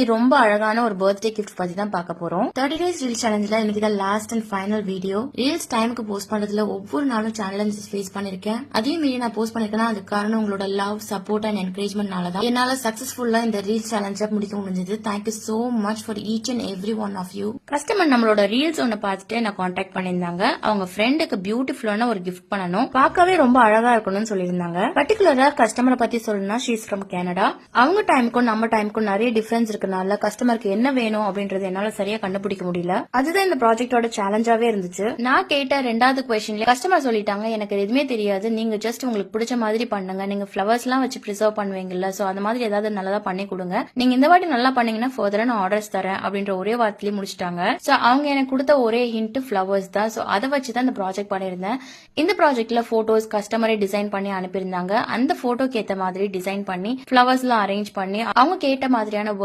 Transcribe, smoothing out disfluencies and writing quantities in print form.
இன்னைக்கு ரொம்ப அழகான ஒரு பர்த்டே கிஃப்ட் பத்தி தான் பார்க்க போறோம். 30 days ரீல்ஸ் சேலஞ்சில் இன்னைக்கு தான் last and final video. Reels டைமுக்கு போஸ்ட் பண்றதுல ஒவ்வொரு நாளும் சேலஞ்சஸ் ஃபேஸ் பண்ணிருக்கேன். அதையும் மீறி நான் போஸ்ட் பண்ணிருக்கேன்னா அது காரணம் உங்களோட லவ், சப்போர்ட் அண்ட் என்கரேஜ்மெண்ட்னால தான் என்னால சக்சஸ்ஃபுல்லா இந்த ரீல்ஸ் சேலஞ்ச முடிக்க முடிஞ்சது. Thank you so much for each and every one of you. Customer நம்மளோட ரீல்ஸ் ஒன்னு பார்த்துட்டு நான் கான்டாக்ட் பண்ணியிருந்தாங்க. அவங்க ஃப்ரெண்டுக்கு பியூட்டிஃபுல்லான ஒரு கிஃப்ட் பண்ணணும், பார்க்கவே ரொம்ப அழகா இருக்கணும்னு சொல்லியிருந்தாங்க. பர்டிகுலரா கஸ்டமரை பத்தி சொல்லணும்னா ஷீஸ் ஃப்ரம் கனடா. அவங்க டைமுக்கும் நம்ம டைமுக்கும் நிறைய டிஃபரன்ஸ் இருக்கனால கஸ்டமருக்கு என்ன வேணும் அப்படின்றது என்னால சரியா கண்டுபிடிக்க முடியல. அதுதான் இந்த ப்ராஜெக்டோட சேலஞ்சாவே இருந்துச்சு. நான் கேட்ட ரெண்டாவது கொஸ்டின்ல கஸ்டமர் சொல்லிட்டாங்க, எனக்கு எதுவுமே தெரியாது, நீங்க ஜஸ்ட் உங்களுக்கு பிடிச்ச மாதிரி பண்ணுங்க, நீங்க ஃபிளவர்ஸ் எல்லாம் வச்சு ப்ரிசர்வ் பண்ணுவீங்கல்ல, சோ அந்த மாதிரி ஏதாவது நல்லதா பண்ணி கொடுங்க, நீங்க இந்த வாட்டி நல்லா பண்ணீங்கன்னா ஃபர்தரா நான் ஆர்டர்ஸ் தரேன் அப்படின்ற ஒரே வார்த்தையிலே முடிச்சிட்டாங்க. சோ அவங்க எனக்கு கொடுத்த ஒரே ஹிண்ட் ஃபிளவர்ஸ் தான். சோ அதை வச்சுதான் இந்த ப்ராஜெக்ட் பண்ணிருந்தேன். இந்த ப்ராஜெக்ட்ல போட்டோஸ் கஸ்டமரே டிசைன் பண்ணி அனுப்பியிருந்தாங்க. அந்த போட்டோக்கு ஏத்த மாதிரி டிசைன் பண்ணி ஃபிளவர்ஸ் எல்லாம் அரேஞ்ச் பண்ணி அவங்க கேட்ட மாதிரியான